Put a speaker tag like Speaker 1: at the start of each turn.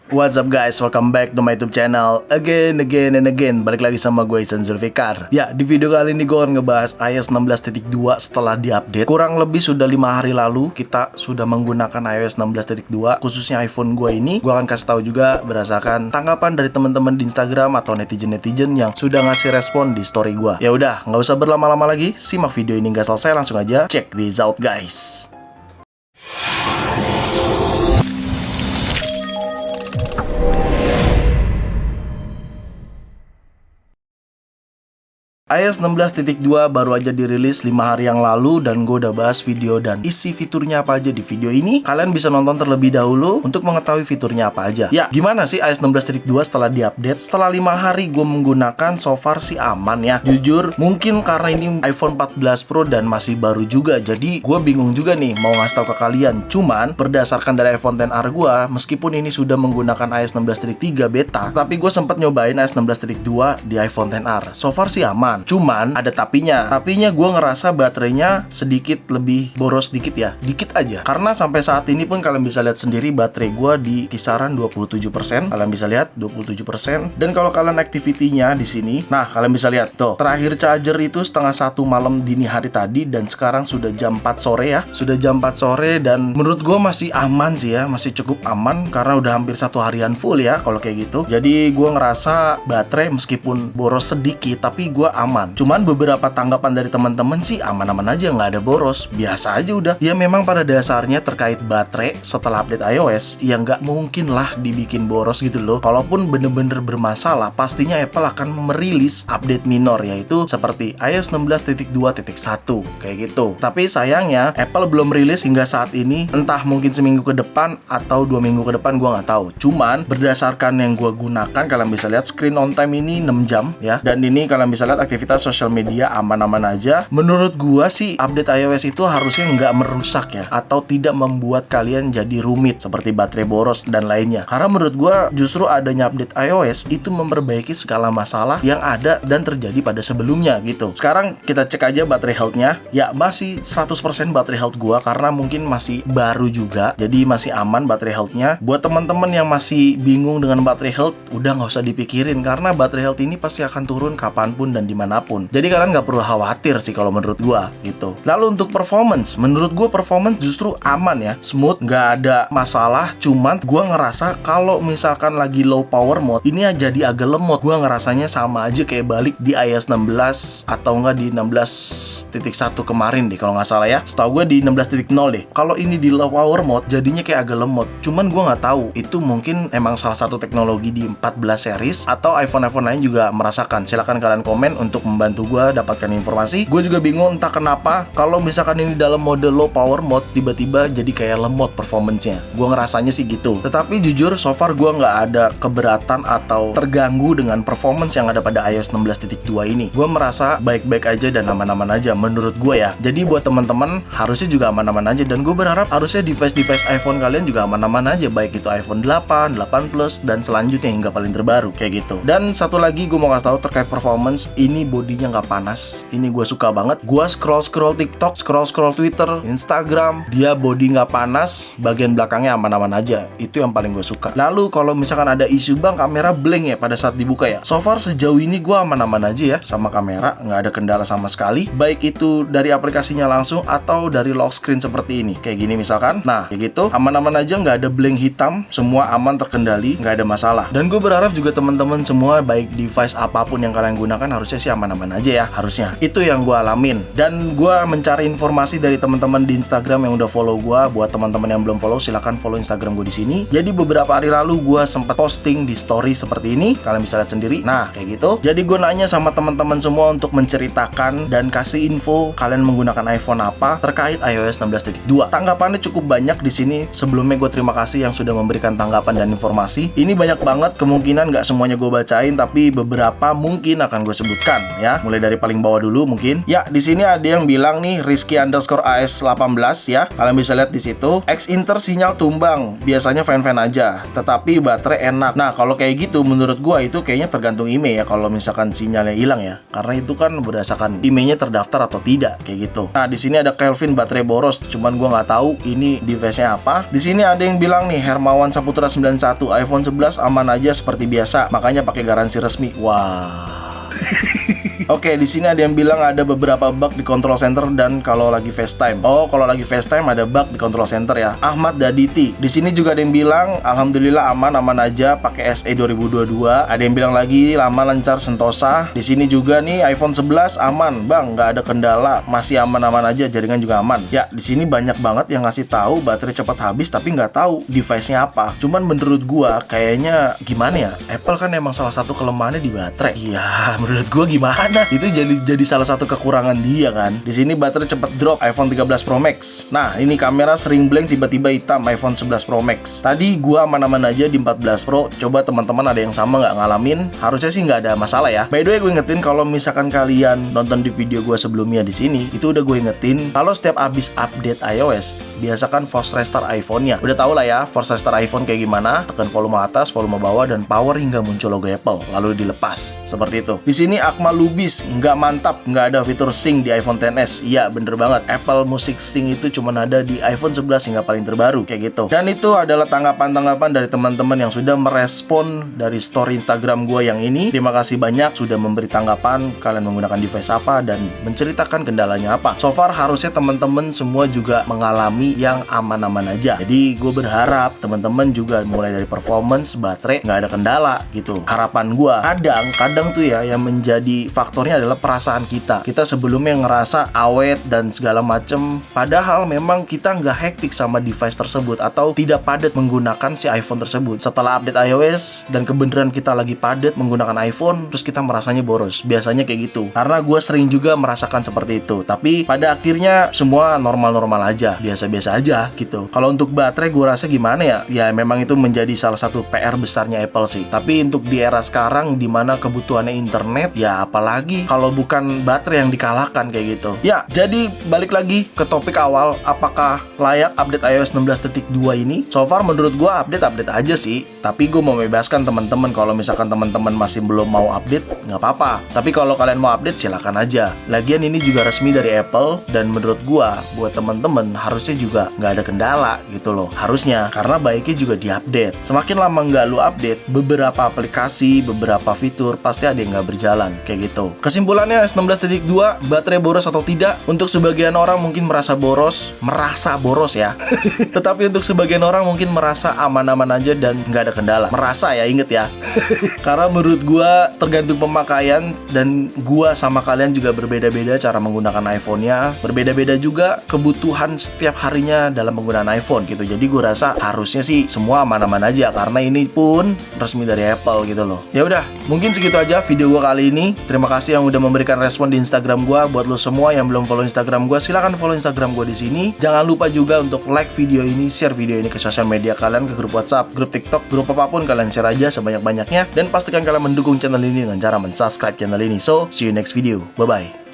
Speaker 1: What's up guys, welcome back to my YouTube channel again. Balik lagi sama gue Ihsan Zulfikar. Ya, di video kali ini gue akan ngebahas iOS 16.2 setelah diupdate. Kurang lebih sudah 5 hari lalu kita sudah menggunakan iOS 16.2, khususnya iPhone gue ini. Gue akan kasih tahu juga berdasarkan tanggapan dari teman-teman di Instagram atau netizen-netizen yang sudah ngasih respon di story gue. Ya udah, nggak usah berlama-lama lagi, simak video ini nggak selesai, langsung aja check this out guys. iOS 16.2 baru aja dirilis 5 hari yang lalu dan gue udah bahas video dan isi fiturnya apa aja di video ini. Kalian bisa nonton terlebih dahulu untuk mengetahui fiturnya apa aja. Ya, gimana sih iOS 16.2 setelah diupdate? Setelah 5 hari gue menggunakan, so far sih aman ya. Jujur, mungkin karena ini iPhone 14 Pro dan masih baru juga, jadi gue bingung juga nih mau ngasih tahu ke kalian. Cuman, berdasarkan dari iPhone XR gue, meskipun ini sudah menggunakan iOS 16.3 beta, tapi gue sempat nyobain iOS 16.2 di iPhone XR. So far sih aman. Cuman ada tapinya gue ngerasa baterainya sedikit lebih boros dikit ya, dikit aja. Karena sampai saat ini pun kalian bisa lihat sendiri baterai gue di kisaran 27%. Kalian bisa lihat 27%. Dan kalau kalian activity-nya di sini, nah kalian bisa lihat tuh, terakhir charger itu setengah 1 malam dini hari tadi dan sekarang sudah jam 4 sore ya. Sudah jam 4 sore dan menurut gue masih aman sih ya, masih cukup aman karena udah hampir 1 harian full ya kalau kayak gitu. Jadi gue ngerasa baterai meskipun boros sedikit tapi gue aman. Cuman beberapa tanggapan dari teman-teman sih aman-aman aja, nggak ada boros, biasa aja udah. Ya memang pada dasarnya terkait baterai setelah update iOS, ya nggak mungkin lah dibikin boros gitu loh. Kalaupun bener-bener bermasalah, pastinya Apple akan merilis update minor, yaitu seperti iOS 16.2.1 kayak gitu. Tapi sayangnya Apple belum rilis hingga saat ini, entah mungkin seminggu ke depan atau 2 minggu ke depan, gue nggak tahu. Cuman berdasarkan yang gue gunakan, kalian bisa lihat screen on time ini 6 jam ya, dan ini kalian bisa lihat aktivitas sosial media aman-aman aja. Menurut gua sih update iOS itu harusnya nggak merusak ya, atau tidak membuat kalian jadi rumit seperti baterai boros dan lainnya. Karena menurut gua justru adanya update iOS itu memperbaiki segala masalah yang ada dan terjadi pada sebelumnya gitu. Sekarang kita cek aja baterai health-nya. Ya masih 100% baterai health gua karena mungkin masih baru juga, jadi masih aman baterai health-nya. Buat teman-teman yang masih bingung dengan baterai health, udah nggak usah dipikirin karena baterai health ini pasti akan turun kapanpun dan dimanapun. Jadi kalian nggak perlu khawatir sih kalau menurut gua gitu. Lalu untuk performance, menurut gua performance justru aman ya, smooth, nggak ada masalah. Cuman gua ngerasa kalau misalkan lagi low power mode, ini jadi agak lemot. Gua ngerasanya sama aja kayak balik di iOS 16 atau nggak di 16.1 kemarin deh kalau nggak salah ya. Setahu gua di 16.0 deh. Kalau ini di low power mode jadinya kayak agak lemot. Cuman gua nggak tahu itu mungkin emang salah satu teknologi di 14 series atau iPhone lain juga merasakan. Silakan kalian komen untuk membantu gue dapatkan informasi. Gue juga bingung entah kenapa kalau misalkan ini dalam mode low power mode tiba-tiba jadi kayak lemot performance-nya. Gue ngerasanya sih gitu. Tetapi jujur so far gue nggak ada keberatan atau terganggu dengan performance yang ada pada iOS 16.2 ini. Gue merasa baik-baik aja dan aman-aman aja menurut gue ya. Jadi buat teman-teman harusnya juga aman-aman aja, dan gue berharap harusnya device-device iPhone kalian juga aman-aman aja, baik itu iPhone 8, 8 Plus dan selanjutnya hingga paling terbaru kayak gitu. Dan satu lagi gue mau kasih tahu terkait performance, ini bodinya nggak panas. Ini gue suka banget. Gue scroll TikTok, scroll Twitter, Instagram, dia body nggak panas, bagian belakangnya aman-aman aja. Itu yang paling gue suka. Lalu kalau misalkan ada isu bang kamera blank ya pada saat dibuka ya, so far sejauh ini gue aman-aman aja ya sama kamera, nggak ada kendala sama sekali, baik itu dari aplikasinya langsung atau dari lock screen seperti ini kayak gini misalkan. Nah kayak gitu aman-aman aja, nggak ada blank hitam, semua aman, terkendali, nggak ada masalah. Dan gue berharap juga teman-teman semua baik device apapun yang kalian gunakan harusnya sih aman-aman aja ya, harusnya. Itu yang gue alamin. Dan gue mencari informasi dari teman-teman di Instagram yang udah follow gue. Buat teman-teman yang belum follow, silahkan follow Instagram gue di sini. Jadi beberapa hari lalu gue sempat posting di story seperti ini, kalian bisa lihat sendiri. Nah kayak gitu. Jadi gue nanya sama teman-teman semua untuk menceritakan dan kasih info kalian menggunakan iPhone apa terkait iOS 16.2. Tanggapannya cukup banyak di sini. Sebelumnya gue terima kasih yang sudah memberikan tanggapan dan informasi. Ini banyak banget, kemungkinan nggak semuanya gue bacain, tapi beberapa mungkin akan gue sebutkan. silakan ya. Mulai dari paling bawah dulu mungkin. Ya, di sini ada yang bilang nih Rizky_AS18 ya. Kalian bisa lihat di situ. X Inter sinyal tumbang. Biasanya fan-fan aja, tetapi baterai enak. Nah, kalau kayak gitu menurut gua itu kayaknya tergantung IMEI ya, kalau misalkan sinyalnya hilang ya. Karena itu kan berdasarkan IMEI-nya terdaftar atau tidak kayak gitu. Nah, di sini ada Kelvin baterai boros, cuman gua nggak tahu ini device-nya apa. Di sini ada yang bilang nih Hermawan Saputra 91 iPhone 11 aman aja seperti biasa, makanya pakai garansi resmi. Wah. Oke, di sini ada yang bilang ada beberapa bug di control center dan kalau lagi FaceTime. Oh, kalau lagi FaceTime ada bug di control center ya. Ahmad Daditi. Di sini juga ada yang bilang alhamdulillah aman aja pakai SE 2022. Ada yang bilang lagi lama lancar Sentosa. Di sini juga nih iPhone 11 aman, Bang, nggak ada kendala, masih aman-aman aja, jaringan juga aman. Ya, di sini banyak banget yang ngasih tahu baterai cepat habis tapi nggak tahu device-nya apa. Cuman menurut gua kayaknya gimana ya? Apple kan emang salah satu kelemahannya di baterai. Iya, menurut gua gimana? Itu jadi salah satu kekurangan dia kan. Di sini baterai cepat drop iPhone 13 Pro Max. Nah, ini kamera sering blank tiba-tiba hitam iPhone 11 Pro Max. Tadi gua aman-aman aja di 14 Pro. Coba teman-teman ada yang sama nggak ngalamin? Harusnya sih nggak ada masalah ya. By the way, gue ingetin kalau misalkan kalian nonton di video gua sebelumnya di sini, itu udah gue ingetin kalau setiap abis update iOS, biasakan force restart iPhone-nya. Udah tau lah ya force restart iPhone kayak gimana. Tekan volume atas, volume bawah, dan power hingga muncul logo Apple, lalu dilepas. Seperti itu. Di sini Akmal Lubis, nggak mantap, nggak ada fitur sync di iPhone XS. Iya, bener banget. Apple Music Sync itu cuma ada di iPhone 11 hingga paling terbaru, kayak gitu. Dan itu adalah tanggapan-tanggapan dari teman-teman yang sudah merespon dari story Instagram gue yang ini. Terima kasih banyak sudah memberi tanggapan kalian menggunakan device apa dan menceritakan kendalanya apa. So far harusnya teman-teman semua juga mengalami yang aman-aman aja. Jadi gue berharap teman-teman juga mulai dari performance, baterai nggak ada kendala gitu. Harapan gue kadang tuh ya yang menjadi faktornya adalah perasaan kita sebelumnya ngerasa awet dan segala macem, padahal memang kita nggak hektik sama device tersebut atau tidak padat menggunakan si iPhone tersebut. Setelah update iOS dan kebenaran kita lagi padat menggunakan iPhone, terus kita merasanya boros. Biasanya kayak gitu, karena gue sering juga merasakan seperti itu. Tapi pada akhirnya semua normal-normal aja, biasa-biasa aja gitu. Kalau untuk baterai gue rasa gimana ya, ya memang itu menjadi salah satu PR besarnya Apple sih. Tapi untuk di era sekarang dimana kebutuhannya internet, ya apalagi kalau bukan baterai yang dikalahkan kayak gitu. Ya, jadi balik lagi ke topik awal, apakah layak update iOS 16.2 ini? So far menurut gue update aja sih. Tapi gue mau bebaskan teman-teman kalau misalkan teman-teman masih belum mau update, nggak apa-apa. Tapi kalau kalian mau update silakan aja. Lagian ini juga resmi dari Apple dan menurut gue buat teman-teman harusnya juga nggak ada kendala gitu loh. Harusnya, karena baiknya juga diupdate. Semakin lama nggak lu update, beberapa aplikasi, beberapa fitur pasti ada yang nggak berjalan kayak gitu. Kesimpulannya S16.2 baterai boros atau tidak? Untuk sebagian orang mungkin merasa boros ya. Tetapi untuk sebagian orang mungkin merasa aman-aman aja dan nggak ada kendala. Merasa ya, inget ya. Karena menurut gua tergantung pemakaian dan gua sama kalian juga berbeda-beda cara menggunakan iPhone-nya. Berbeda-beda juga kebutuhan setiap harinya dalam penggunaan iPhone gitu. Jadi gua rasa harusnya sih semua aman-aman aja karena ini pun resmi dari Apple gitu loh. Ya udah, mungkin segitu aja video gua kali ini. Terima kasih yang udah memberikan respon di Instagram gua. Buat lo semua yang belum follow Instagram gua, silakan follow Instagram gua di sini. Jangan lupa juga untuk like video ini, share video ini ke sosial media kalian, ke grup WhatsApp, grup TikTok, grup apapun kalian share aja sebanyak-banyaknya. Dan pastikan kalian mendukung channel ini dengan cara mensubscribe channel ini. So, see you next video. Bye-bye.